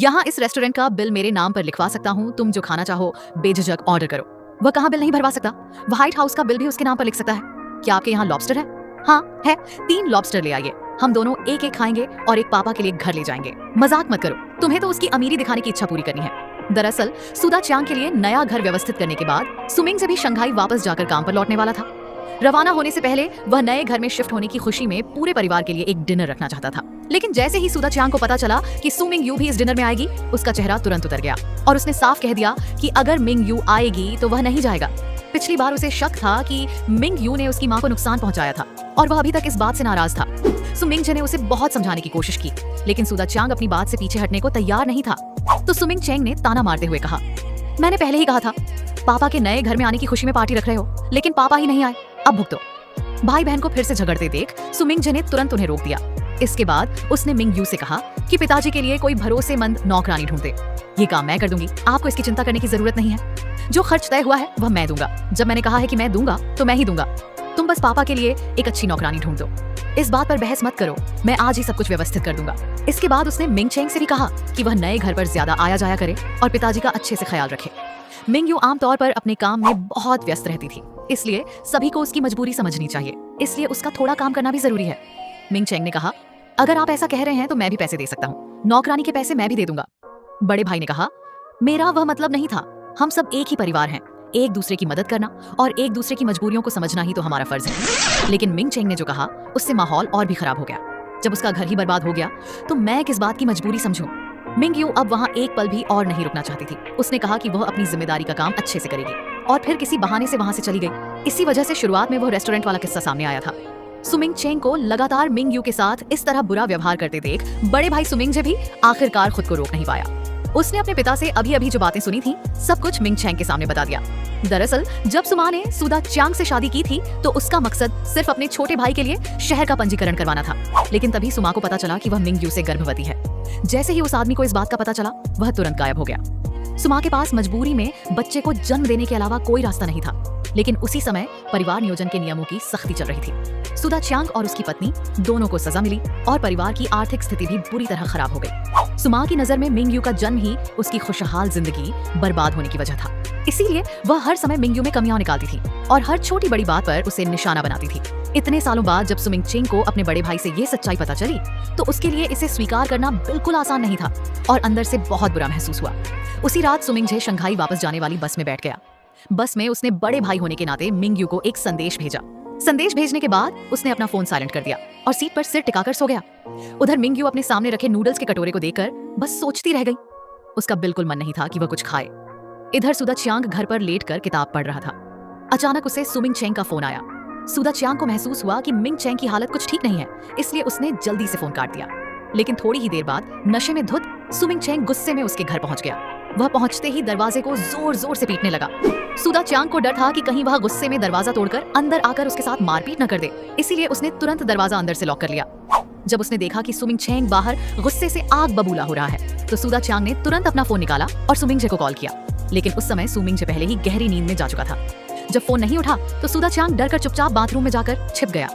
यहाँ इस रेस्टोरेंट का बिल मेरे नाम पर लिखवा सकता हूँ, तुम जो खाना चाहो बेझिझक ऑर्डर करो। वह कहाँ बिल नहीं भरवा सकता? व्हाइट हाउस का बिल भी उसके नाम पर लिख सकता है। क्या आपके यहाँ लॉबस्टर है? हाँ है, 3 लॉबस्टर ले आइए, हम दोनों एक एक खाएंगे और एक पापा के लिए घर ले जाएंगे। मजाक मत करो, तुम्हें तो उसकी अमीरी दिखाने की इच्छा पूरी करनी है। दरअसल सुदा चांग के लिए नया घर व्यवस्थित करने के बाद सुमिंग से भी शंघाई वापस जाकर काम पर लौटने वाला था। रवाना होने से पहले वह नए घर में शिफ्ट होने की खुशी में पूरे परिवार के लिए एक डिनर रखना चाहता था। लेकिन जैसे ही सुदा चांग को पता चला कि सु मिंग यू भी इस डिनर में आएगी, उसका चेहरा तुरंत उतर गया और उसने साफ कह दिया कि अगर मिंग यू आएगी तो वह नहीं जाएगा। पिछली बार उसे शक था कि मिंग यू ने उसकी मां को नुकसान पहुंचाया था और वह अभी तक इस बात से नाराज था। सु मिंग जे ने उसे बहुत समझाने की कोशिश की, लेकिन सुदा चांग अपनी बात से पीछे हटने को तैयार नहीं था। तो सु मिंग चेंग ने ताना मारते हुए कहा, मैंने पहले ही कहा था, पापा के नए घर में आने की खुशी में पार्टी रख रहे हो, लेकिन पापा ही नहीं आए, अब भुगतो। भाई बहन को फिर से झगड़ते देख सु मिंग जे ने तुरंत उन्हें रोक दिया। इसके बाद उसने मिंग यू से कहा कि पिताजी के लिए कोई भरोसेमंद नौकरानी ढूंढ दे। ये काम मैं कर दूंगी, आपको इसकी चिंता करने की जरूरत नहीं है। जो खर्च तय हुआ है वह मैं दूंगा। जब मैंने कहा है कि मैं दूंगा तो मैं ही दूंगा। तुम बस पापा के लिए एक अच्छी नौकरानी ढूंढ दो। इस बात पर बहस मत करो, मैं आज ही सब कुछ व्यवस्थित कर दूंगा। इसके बाद उसने मिंग चेंग से भी कहा कि वह नए घर पर ज्यादा आया जाया करे और पिताजी का अच्छे से ख्याल रखे। मिंग यू आमतौर पर अपने काम में बहुत व्यस्त रहती थी, इसलिए सभी को उसकी मजबूरी समझनी चाहिए, इसलिए उसका थोड़ा काम करना भी जरूरी है। मिंग चेंग ने कहा, अगर आप ऐसा कह रहे हैं तो मैं भी पैसे दे सकता हूँ, नौकरानी के पैसे मैं भी दे दूंगा। बड़े भाई ने कहा, मेरा वह मतलब नहीं था, हम सब एक ही परिवार हैं, एक दूसरे की मदद करना और एक दूसरे की मजबूरियों को समझना ही तो हमारा फर्ज है। लेकिन मिंग चेंग ने जो कहा उससे माहौल और भी खराब हो गया। जब उसका घर ही बर्बाद हो गया तो मैं किस बात की मजबूरी समझूं? मिंग यू अब वहाँ एक पल भी और नहीं रुकना चाहती थी। उसने कहा कि वह अपनी जिम्मेदारी का काम अच्छे से करेगी और फिर किसी बहाने से वहाँ से चली गई। इसी वजह से शुरुआत में वो रेस्टोरेंट वाला किस्सा सामने आया था। सुमिंग चेंग को लगातार मिंग यू के साथ इस तरह बुरा व्यवहार करते देख बड़े भाई सुमिंग जे भी आखिरकार खुद को रोक नहीं पाया। उसने अपने पिता से अभी अभी जो बातें सुनी थी सब कुछ मिंग चेंग के सामने बता दिया। दरअसल जब सुमा ने सुदा चांग से शादी की थी तो उसका मकसद सिर्फ अपने छोटे भाई के लिए शहर का पंजीकरण करवाना था, लेकिन तभी सुमा को पता चला कि वह मिंग यू से गर्भवती है। जैसे ही उस आदमी को इस बात का पता चला वह तुरंत गायब हो गया। सुमा के पास मजबूरी में बच्चे को जन्म देने के अलावा कोई रास्ता नहीं था, लेकिन उसी समय परिवार नियोजन के नियमों की सख्ती चल रही थी। सुदा चांग और उसकी पत्नी दोनों को सजा मिली और परिवार की आर्थिक स्थिति भी बुरी तरह खराब हो गई। सुमा की नजर में मिंग यू का जन्म ही उसकी खुशहाल जिंदगी बर्बाद होने की वजह था, इसीलिए वह हर समय मिंग यू में कमियां निकालती थी और हर छोटी बड़ी बात पर उसे निशाना बनाती थी। इतने सालों बाद जब सुमिंग चेंग को अपने बड़े भाई से ये सच्चाई पता चली तो उसके लिए इसे स्वीकार करना बिल्कुल आसान नहीं था और अंदर से बहुत बुरा महसूस हुआ। उसी रात सुमिंग जे शंघाई वापस जाने वाली बस में बैठ गया। बस में उसने बड़े भाई होने के नाते मिंग यू को एक संदेश भेजा। संदेश भेजने के बाद उसने अपना फोन साइलेंट कर दिया और सीट पर सिर टिकाकर सो गया। उधर मिंग यू अपने सामने रखे नूडल्स के कटोरे को देखकर बस सोचती रह गई। उसका बिल्कुल मन नहीं था कि वह कुछ खाए। इधर सुदा चांग घर पर लेटकर किताब पढ़ रहा था। अचानक उसे सुमिंग चेंग का फोन आया। सुदा चांग को महसूस हुआ कि मिंग चेंग की हालत कुछ ठीक नहीं है, इसलिए उसने जल्दी से फोन काट दिया। लेकिन थोड़ी ही देर बाद नशे में धुत सुमिंग चेंग गुस्से में उसके घर पहुंच गया। वह पहुंचते ही दरवाजे को जोर जोर से पीटने लगा। सुदा चांग को डर था कि कहीं वह गुस्से में दरवाजा तोड़कर अंदर आकर उसके साथ मारपीट न कर दे, इसीलिए उसने तुरंत दरवाजा अंदर से लॉक कर लिया। जब उसने देखा कि सुमिंग चेंग बाहर गुस्से से आग बबूला हो रहा है तो सुदा चांग ने तुरंत अपना फोन निकाला और सुमिंग जे को कॉल किया। लेकिन उस समय सुमिंग जे पहले ही गहरी नींद में जा चुका था। जब फोन नहीं उठा तो सुदा चांग डर कर चुपचाप बाथरूम में जाकर छिप गया।